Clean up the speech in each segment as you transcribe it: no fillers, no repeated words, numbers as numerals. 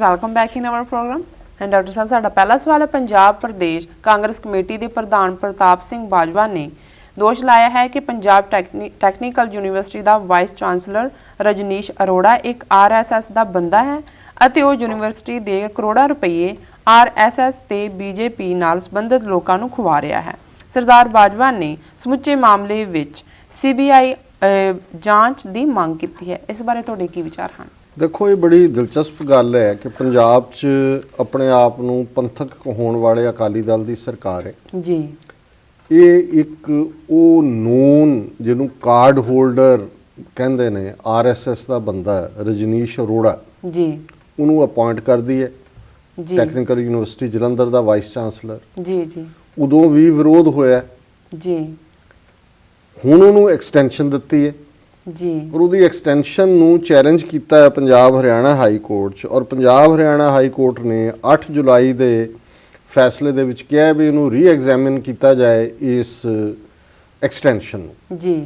Welcome back in our program. And doctor ਸਾਹਿਬ, ਸਾਡਾ ਪਹਿਲਾ ਸਵਾਲ ਹੈ, ਪੰਜਾਬ ਪ੍ਰਦੇਸ਼ ਕਾਂਗਰਸ ਕਮੇਟੀ ਦੇ ਪ੍ਰਧਾਨ ਪ੍ਰਤਾਪ ਸਿੰਘ ਬਾਜਵਾ ਨੇ ਦੋਸ਼ ਲਾਇਆ ਹੈ ਕਿ ਪੰਜਾਬ ਟੈਕਨੀਕਲ ਯੂਨੀਵਰਸਿਟੀ ਦਾ ਵਾਈਸ ਚਾਂਸਲਰ ਰਜਨੀਸ਼ ਅਰੋੜਾ ਇੱਕ RSS ਦਾ ਬੰਦਾ ਹੈ ਅਤੇ ਉਹ ਯੂਨੀਵਰਸਿਟੀ ਦੇ ਕਰੋੜਾਂ ਰੁਪਏ RSS ਤੇ BJP ਨਾਲ ਸੰਬੰਧਿਤ ਲੋਕਾਂ ਨੂੰ ਖਵਾ ਰਿਹਾ ਹੈ। ਸਰਦਾਰ ਬਾਜਵਾ ਨੇ ਸਮੁੱਚੇ ਮਾਮਲੇ ਵਿੱਚ CBI ਜਾਂਚ ਦੀ ਮੰਗ ਕੀਤੀ ਹੈ। ਇਸ ਬਾਰੇ ਤੁਹਾਡੇ ਕੀ ਵਿਚਾਰ ਹਨ? देखो, ये बड़ी दिलचस्प गल है कि पंजाब च अपने आप नूं पंथक कहाउण वाले अकाली दल की सरकार है जी। ये एक वो नोन जिन्हों कार्ड होल्डर कहते ने RSS का बंदा है रजनीश अरोड़ा जी, उन्होंने अपॉइंट कर दी है जी। टैक्नीकल यूनिवर्सिटी जलंधर का वाइस चांसलर जी जी। उदों भी विरोध होया जी। हुण उन्होंने एक्सटेंशन दी है जी और उसकी एक्सटेंशन नूं चैलेंज किया है पंजाब हरियाणा हाई कोर्ट च। और पंजाब हरियाणा हाई कोर्ट ने 8 जुलाई के फैसले दे विच कहा भी इनू रीएग्जामिन किया जाए इस एक्सटेंशन जी।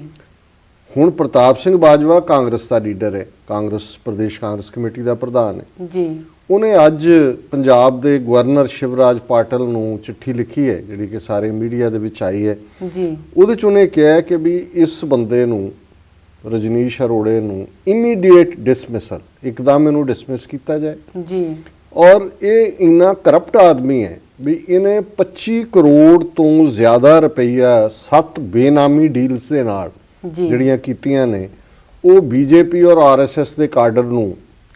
हुण प्रताप सिंह बाजवा कांग्रेस का लीडर है, कांग्रेस प्रदेश कांग्रेस कमेटी का प्रधान है जी। उन्हें अज पंजाब के गवर्नर शिवराज पाटिल नूं चिट्ठी लिखी है जिहड़ी कि सारे मीडिया दे विच आई है जी। उहदे च उन्हें कहा कि भी इस बंदे नूं रजनीश अरोड़े नूं इमीडिएट डिसमिसल एकदम इनू डिसमिस किया जाए जी। और ये इन्ना करप्ट आदमी है भी इन्हें 25 करोड़ तो ज़्यादा रुपया 7 बेनामी डील्स के नाल जिहड़ियां कीतियां ने वो BJP और RSS के काडर नूं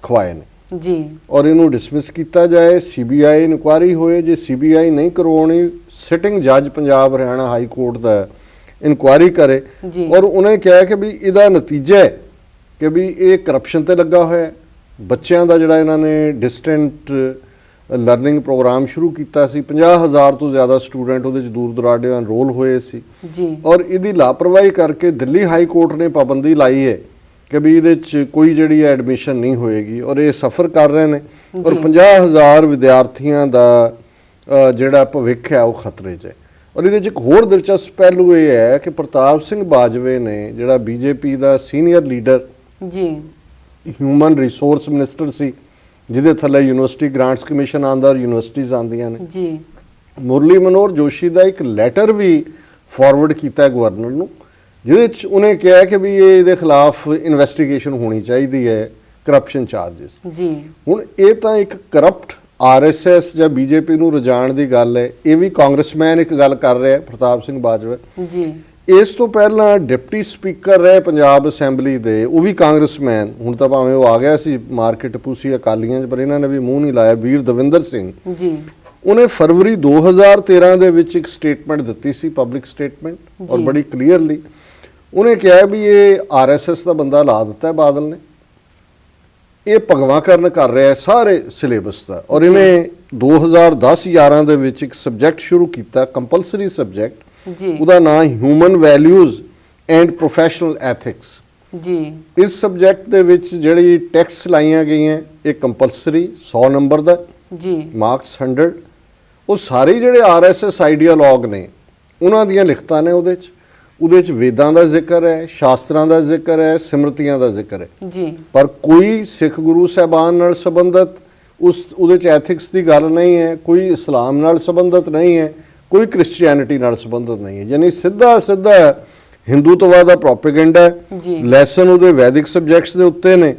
खवाए ने जी। और इनू डिसमिस किया जाए, CBI इनकुआरी होए। जे CBI नहीं करवानी, सिटिंग जज पंजाब हरियाणा हाई कोर्ट का इनकुआरी करे। और उन्हें कहा कि भी इहदा नतीजा है कि भी ये करप्शन ते लगा हुआ है। बच्चों का जिहड़ा इन्होंने डिस्टेंट लर्निंग प्रोग्राम शुरू किया सी, 50,000 तो ज़्यादा स्टूडेंट उहदे च दूर दराडे एनरोल होए सी जी। और इहदी लापरवाही करके दिल्ली हाई कोर्ट ने पाबंदी लाई है कि भी इहदे च कोई जिहड़ी एडमिशन नहीं होएगी और ये सफ़र कर रहे हैं। और 50,000 विद्यार्थियों का जिहड़ा भविख है वो खतरे च है। और ये एक होर दिलचस्प पहलू ये है कि प्रताप सिंह बाजवे ने जिहड़ा BJP का सीनियर लीडर जी, ह्यूमन रिसोर्स मिनिस्टर सी, जिहदे थल्ले यूनिवर्सिटी ग्रांट्स कमीशन आंदा और यूनिवर्सिटीज़ आंदियां ने जी, मुरली मनोहर जोशी का एक लैटर भी फॉरवर्ड किया गवर्नर नूं, जिहदे च उन्हें कहा कि भी ये इहदे खिलाफ इन्वेस्टिगेशन होनी चाहिए है, करप्शन चार्जिस जी। हुण ये तां एक करप्ट RSS या BJP नूं रजाण दी गल है। ये भी कांग्रेसमैन एक गल कर रहा है प्रताप सिंह बाजवा जी। इस तो पहला डिप्टी स्पीकर रहे पंजाब असैंबली दे, वो भी कांग्रेसमैन, हुण तां भावें वो आ गया सी मार्केट पूसी अकालियां च, पर इन्हां ने भी मूँह नहीं लाया, वीर दविंदर सिंह जी। उन्हें फरवरी 2013 दे विच एक स्टेटमेंट दित्ती सी, पब्लिक स्टेटमेंट, और बड़ी क्लीयरली उन्हें कहा भी ये RSS का बंदा ला दिता है बादल ने, ये भगवाकरण कर रहा है सारे सिलेबस का। और इन्हें 2010-11 दे विच एक सबजैक्ट शुरू किया, कंपलसरी सबजैक्ट, उसका नाम human values and professional ethics जी। इस सबजैक्ट दे विच जिहड़ी टैक्स लाइयां गई हैं, ये कंपलसरी 100 नंबर का जी, मार्क्स 100। वो सारे जिहड़े RSS आइडियालॉग ने उन्हां दियां लिखतां ने उहदे च वेदां का जिक्र है, शास्त्रां का जिक्र है, सिमरतियां का जिक्र है जी। पर कोई सिख गुरु साहबान नाल संबंधित उस एथिक्स की गल नहीं है, कोई इस्लाम नाल संबंधित नहीं है, कोई क्रिश्चियनिटी नाल संबंधित नहीं है। यानी सीधा सीधा हिंदुत्व का प्रोपेगेंडा है। लैसन उहदे वैदिक सबजैक्ट्स के उत्ते ने।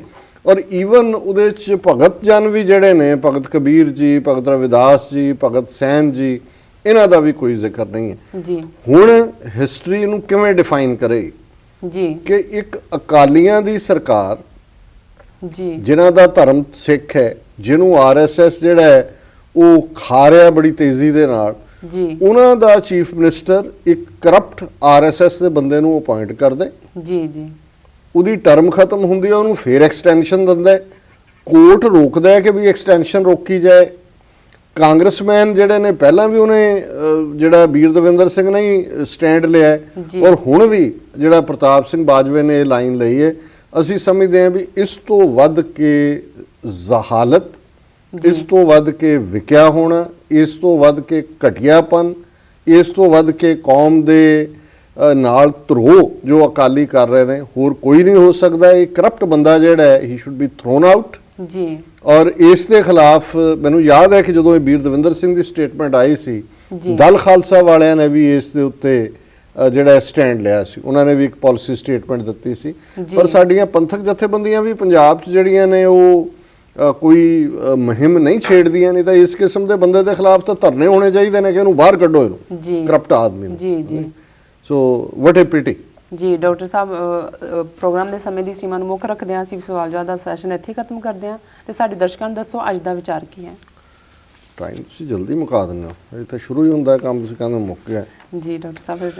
और ईवन उहदे च भगत जन भी जिहड़े ने, भगत कबीर जी, भगत रविदास जी, भगत सैन जी, इन्हां दा भी कोई जिक्र नहीं है जी। हुण हिस्टरी नूं किवें डिफाइन करे जी कि एक अकालियां दी सरकार जी, जिन्हां दा धर्म सिख है, जिन्हों RSS जिहड़ा है वो खा रहा बड़ी तेजी दे नाल जी, उन्हां दा चीफ मिनिस्टर एक करप्ट RSS दे बंदे नूं अपॉइंट कर दे जी जी। उहदी टर्म खत्म हुंदी है, उहनूं फिर एक्सटेंशन दिंदा है, कोर्ट रोकदा है कि भी एक्सटेंशन रोकी जाए। कांग्रेसमैन जिहड़े ने पहला भी उन्हें जिहड़ा वीर दविंदर सिंह ने ही स्टैंड लिया है और हुण भी जिहड़ा प्रताप सिंह बाजवे ने लाइन लई है। असीं समझदे हां भी इस तो वध के जहालत, इस तो वध के विकिया होना, इस तो वध के घटियापन, इस तो वध के कौम दे नाल धरोह जो अकाली कर रहे हैं होर कोई नहीं हो सकता। ये करप्ट बंदा जिहड़ा है he should be thrown out जी। ਔਰ ਇਸ ਦੇ ਖਿਲਾਫ ਮੈਨੂੰ ਯਾਦ ਹੈ ਕਿ ਜਦੋਂ ਇਹ ਵੀਰ ਦਵਿੰਦਰ ਸਿੰਘ ਦੀ ਸਟੇਟਮੈਂਟ ਆਈ ਸੀ, ਦਲ ਖਾਲਸਾ ਵਾਲਿਆਂ ਨੇ ਵੀ ਇਸ ਦੇ ਉੱਤੇ ਜਿਹੜਾ ਸਟੈਂਡ ਲਿਆ ਸੀ, ਉਹਨਾਂ ਨੇ ਵੀ ਇੱਕ ਪਾਲਿਸੀ ਸਟੇਟਮੈਂਟ ਦਿੱਤੀ ਸੀ। ਪਰ ਸਾਡੀਆਂ ਪੰਥਕ ਜਥੇਬੰਦੀਆਂ ਵੀ ਪੰਜਾਬ 'ਚ ਜਿਹੜੀਆਂ ਨੇ ਉਹ ਕੋਈ ਮੁਹਿੰਮ ਨਹੀਂ ਛੇੜਦੀਆਂ, ਨਹੀਂ ਤਾਂ ਇਸ ਕਿਸਮ ਦੇ ਬੰਦੇ ਦੇ ਖਿਲਾਫ ਤਾਂ ਧਰਨੇ ਹੋਣੇ ਚਾਹੀਦੇ ਨੇ ਕਿ ਇਹਨੂੰ ਬਾਹਰ ਕੱਢੋ, ਇਹਨੂੰ ਕਰਪਟ ਆਦਮੀ ਨੂੰ। ਜੀ ਜੀ। ਸੋ ਵਾਟ ਏ ਪਿਟੀ। ਜੀ ਡਾਕਟਰ ਸਾਹਿਬ, ਪ੍ਰੋਗਰਾਮ ਦੇ ਸਮੇਂ ਦੀ ਸੀਮਾ ਨੂੰ ਮੁੱਖ ਰੱਖਦੇ ਹਾਂ ਅਸੀਂ ਸਵਾਲ ਜਵਾਬ ਦਾ ਸੈਸ਼ਨ ਇੱਥੇ ਖਤਮ ਕਰਦੇ ਹਾਂ ਤੇ ਸਾਡੇ ਦਰਸ਼ਕਾਂ ਨੂੰ ਦੱਸੋ ਅੱਜ ਦਾ ਵਿਚਾਰ ਕੀ ਹੈ। ਟਾਈਮ ਤੁਸੀਂ ਜਲਦੀ ਮੁਕਾ ਦਿੰਦੇ ਹੋ, ਇਹ ਤਾਂ ਸ਼ੁਰੂ ਹੀ ਹੁੰਦਾ ਕੰਮ, ਤੁਸੀਂ ਕਹਿੰਦੇ ਮੁੱਕ ਗਿਆ। ਜੀ ਡਾਕਟਰ ਸਾਹਿਬ,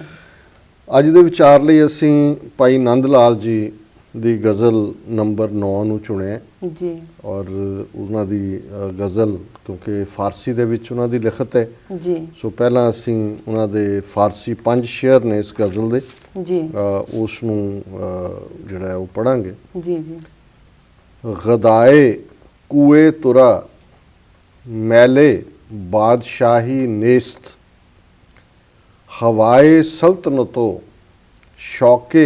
ਅੱਜ ਦੇ ਵਿਚਾਰ ਲਈ ਅਸੀਂ ਭਾਈ ਨੰਦ ਲਾਲ ਜੀ ਦੀ ਗਜ਼ਲ ਨੰਬਰ 9 ਨੂੰ ਚੁਣਿਆ ਜੀ। ਔਰ ਉਹਨਾਂ ਦੀ ਗਜ਼ਲ ਕਿਉਂਕਿ ਫਾਰਸੀ ਦੇ ਵਿੱਚ ਉਹਨਾਂ ਦੀ ਲਿਖਤ ਹੈ ਜੀ, ਸੋ ਪਹਿਲਾਂ ਅਸੀਂ ਉਹਨਾਂ ਦੇ ਫਾਰਸੀ 5 ਸ਼ੇਅਰ ਨੇ ਇਸ ਗਜ਼ਲ ਦੇ ਜੀ, ਉਸ ਨੂੰ ਜਿਹੜਾ ਉਹ ਪੜਾਂਗੇ। ਜੀ ਜੀ। ਗਦਾਏ ਕੂਏ ਤੁਰਾ मैले बादशाही नेस्त, हवाए सल्तनतो शौके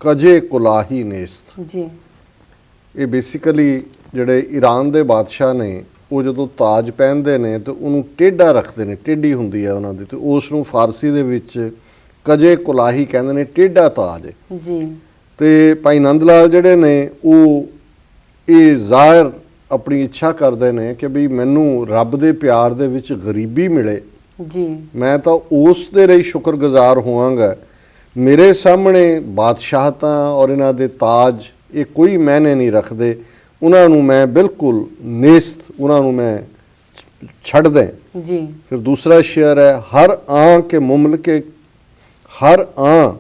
कजे कुलाही नेस्त। जी। ये बेसिकली ਜਿਹੜੇ ਈਰਾਨ ਦੇ ਬਾਦਸ਼ਾਹ ਨੇ ਉਹ ਜਦੋਂ ਤਾਜ ਪਹਿਨਦੇ ਨੇ ਤੇ ਉਹਨੂੰ ਟੇਢਾ ਰੱਖਦੇ ਨੇ, ਟੇਢੀ ਹੁੰਦੀ ਹੈ ਉਹਨਾਂ ਦੀ, ਤੇ ਉਸ ਨੂੰ ਫਾਰਸੀ ਦੇ ਵਿੱਚ ਕਜੇ ਕੁਲਾਹੀ ਕਹਿੰਦੇ ਨੇ, ਟੇਢਾ ਤਾਜ ਹੈ ਜੀ। ਤੇ ਭਾਈ ਨੰਦ ਲਾਲ ਜਿਹੜੇ ਨੇ ਉਹ ਇਹ ਜ਼ਾਹਿਰ ਆਪਣੀ ਇੱਛਾ ਕਰਦੇ ਨੇ ਕਿ ਵੀ ਮੈਨੂੰ ਰੱਬ ਦੇ ਪਿਆਰ ਦੇ ਵਿੱਚ ਗਰੀਬੀ ਮਿਲੇ ਜੀ, ਮੈਂ ਤਾਂ ਉਸ ਦੇ ਲਈ ਸ਼ੁਕਰਗੁਜ਼ਾਰ ਹੋਵਾਂਗਾ। ਮੇਰੇ ਸਾਹਮਣੇ ਬਾਦਸ਼ਾਹਤਾਂ ਔਰ ਇਹਨਾਂ ਦੇ ਤਾਜ ਇਹ ਕੋਈ ਮਾਇਨੇ ਨਹੀਂ ਰੱਖਦੇ, ਉਹਨਾਂ ਨੂੰ ਮੈਂ ਬਿਲਕੁਲ ਨੇਸਤ, ਉਹਨਾਂ ਨੂੰ ਮੈਂ ਛੱਡ ਦੇं जी। फिर दूसरा शेर है, हर आं के मुमलके, हर आं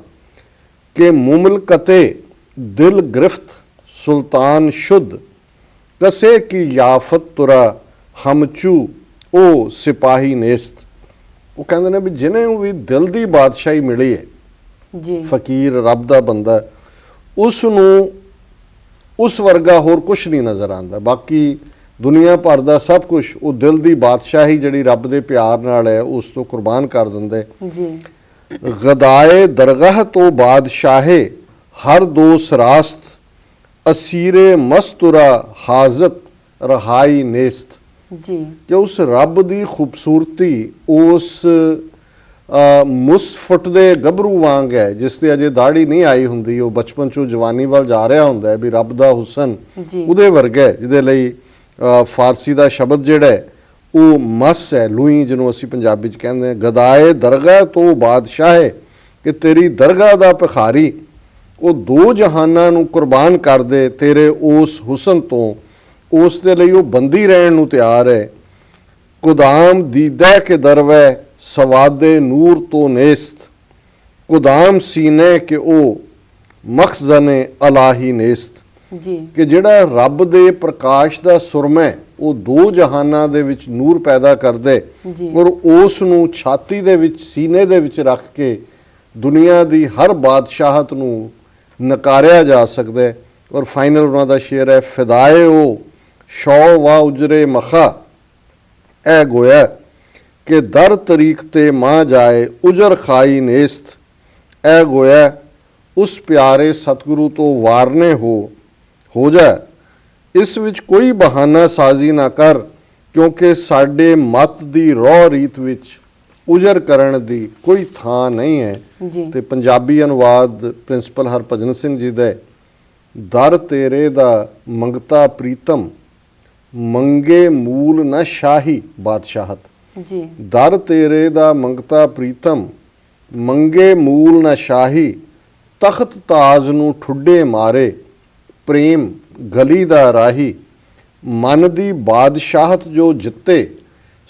के मुमलकते दिल गिरफ्त सुल्तान शुद्ध, कसे की याफत तुरा हमचू ओ सिपाही नेस्त। वो कहते हैं भी जिन्हें भी दिल की बादशाही मिली है जी, फकीर रब दा बंदा, उसनू उस वर्गा होर कुछ नहीं नज़र आता, बाकी दुनिया भर का सब कुछ वो दिल की बादशाही जिहड़ी रब दे प्यार नाल है उस तो कुर्बान कर दिंदे जी। गदाए दरगाह तो बादशाहे हर दो सरास्त, असीरे मस्तुरा हाजत रहाई नेस्त। जी। कि उस रब की खूबसूरती उस मुसफुटदे गभरू वांग है जिसते अजे दाढ़ी नहीं आई हुंदी, वो बचपन चों जवानी वाल जा रहा हुंदा है, भी रब दा हुसन उहदे वर्गा है, जिहदे लई फारसी का शब्द जिहड़ा है वो मस है, लुई जिन्हों असीं पंजाबी च कहंदे हैं। गदाए दरगाह तो बादशाह है कि तेरी दरगाह दा भिखारी वो दो जहानां नूं कुर्बान कर दे तेरे उस हुसन तो, उस दे लई वो बंदी रहण नूं तैयार है। कुदाम दीदा के दरवै सवादे नूर तो नेस्त, कुदाम सीने के ओ मखजने अलाही नेस्त। जी। कि जिहड़ा रब दे प्रकाश दा सुरमा है वो दो जहानां दे विच नूर पैदा कर दे और उस नूं छाती दे विच सीने दे विच रख के दुनिया दी हर बादशाहत नूं नकारिया जा सकदा है। और फाइनल उन्हां दा शेर है, फिदाए ओ शौ वा उजरे मखा ए गोया कि दर तरीक ते मां जाए उजर खाई नेस्त, ए गोया उस प्यारे सतगुरु तो वारने हो जाए। इस विच कोई बहाना साजी ना कर क्योंकि साडे मत दी रौह रीत विच उजर करन दी कोई थां नहीं है। ते पंजाबी अनुवाद प्रिंसिपल हरभजन सिंह जी दे, दर तेरे दा मंगता प्रीतम मंगे मूल न शाही बादशाहत। जी। दर तेरे दा मंगता प्रीतम मंगे मूल न शाही, तख्त ताज नूं ठुड्डे मारे प्रेम गली दा राही। मन दी बादशाहत जो जिते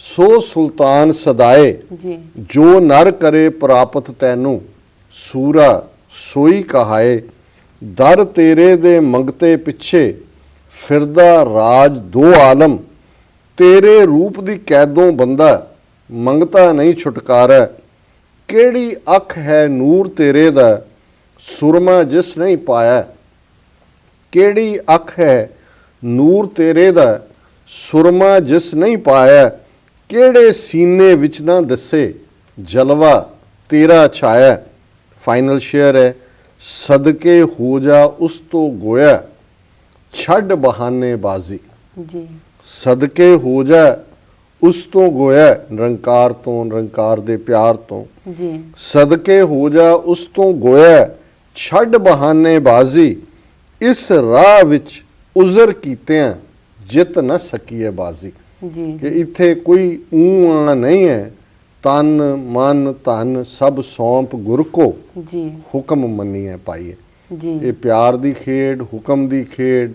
सो सुल्तान सदाए, जो नर करे प्राप्त तैनू सूरा सोई कहाए। दर तेरे दे मंगते पिछे फिरदा राज दो आलम, तेरे रूप दी कैदों बंदा मंगता नहीं छुटकारा। केड़ी अख है नूर तेरे दा सुरमा जिस नहीं पाया, केड़ी अख है नूर तेरे दा सुरमा जिस नहीं पाया। केड़े सीने विच ना दसे जलवा तेरा छाया। फाइनल शेयर है, सदके हो जा उस तो गोया छड़ बहाने बाजी। ਜੀ ਸਦਕੇ ਹੋ ਜਾ ਉਸ ਤੋਂ ਗੋਇਆ ਨਿਰੰਕਾਰ ਤੋਂ, ਨਿਰੰਕਾਰ ਦੇ ਪਿਆਰ ਤੋਂ। ਜੀ ਸਦਕੇ ਹੋ ਜਾ ਉਸ ਤੋਂ ਗੋਇਆ ਛੱਡ ਬਹਾਨੇ ਬਾਜ਼ੀ, ਇਸ ਰਾਹ ਵਿੱਚ ਉਜ਼ਰ ਕੀਤਿਆਂ ਜਿੱਤ ਨਾ ਸਕੀਏ ਬਾਜ਼ੀ। ਜੀ ਕਿ ਇੱਥੇ ਕੋਈ ਊਂ ਨਹੀਂ ਹੈ, ਤਨ ਮਨ ਧਨ ਸਭ ਸੌਂਪ ਗੁਰ ਕੋ, ਜੀ ਹੁਕਮ ਮੰਨੀਏ ਪਾਈਏ। ਜੀ ਇਹ ਪਿਆਰ ਦੀ ਖੇਡ, ਹੁਕਮ ਦੀ ਖੇਡ,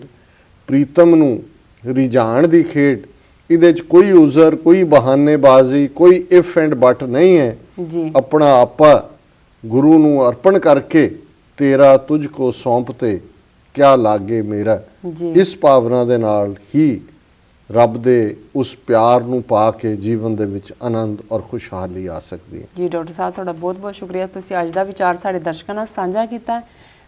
ਪ੍ਰੀਤਮ ਨੂੰ ਰਿਝਾਣ ਦੀ ਖੇਡ, ਇਹਦੇ 'ਚ ਕੋਈ ਉਜ਼ਰ, ਕੋਈ ਬਹਾਨੇਬਾਜ਼ੀ, ਕੋਈ ਇਫ ਐਂਡ ਬਟ ਨਹੀਂ ਹੈ। ਜੀ ਆਪਣਾ ਆਪਾ ਗੁਰੂ ਨੂੰ ਅਰਪਣ ਕਰਕੇ ਤੇਰਾ ਤੁਝ ਕੋ ਸੌਂਪਤੇ ਕਿਆ ਲਾਗੇ ਮੇਰਾ। ਜੀ ਇਸ ਭਾਵਨਾ ਦੇ ਨਾਲ ਹੀ ਰੱਬ ਦੇ ਉਸ ਪਿਆਰ ਨੂੰ ਪਾ ਕੇ ਜੀਵਨ ਦੇ ਵਿੱਚ ਆਨੰਦ ਔਰ ਖੁਸ਼ਹਾਲੀ ਆ ਸਕਦੀ ਹੈ। ਜੀ ਡਾਕਟਰ ਸਾਹਿਬ ਤੁਹਾਡਾ ਬਹੁਤ ਬਹੁਤ ਸ਼ੁਕਰੀਆ, ਤੁਸੀਂ ਅੱਜ ਦਾ ਵਿਚਾਰ ਸਾਡੇ ਦਰਸ਼ਕਾਂ ਨਾਲ ਸਾਂਝਾ ਕੀਤਾ ਹੈ।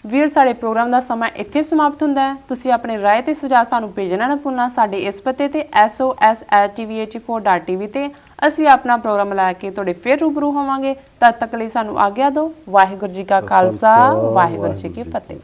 ਵੀਰ ਸਾਡੇ ਪ੍ਰੋਗਰਾਮ ਦਾ ਸਮਾਂ ਇੱਥੇ ਸਮਾਪਤ ਹੁੰਦਾ ਹੈ। ਤੁਸੀਂ ਆਪਣੇ ਰਾਏ ਤੇ ਸੁਝਾਅ ਸਾਨੂੰ ਭੇਜਣਾ ਨਾ ਭੁੱਲਣਾ। ਸਾਡੇ ਇਸ ਪਤੇ ਤੇ sos@tv84.tv ਤੇ ਅਸੀਂ ਆਪਣਾ ਪ੍ਰੋਗਰਾਮ ਲੈ ਕੇ ਤੁਹਾਡੇ ਫਿਰ ਰੂਬਰੂ ਹੋਵਾਂਗੇ। ਤਦ ਤੱਕ ਲਈ ਸਾਨੂੰ ਆਗਿਆ ਦਿਓ। ਵਾਹਿਗੁਰੂ ਜੀ ਕਾ ਖਾਲਸਾ, ਵਾਹਿਗੁਰੂ ਜੀ ਕੀ ਫਤਿਹ।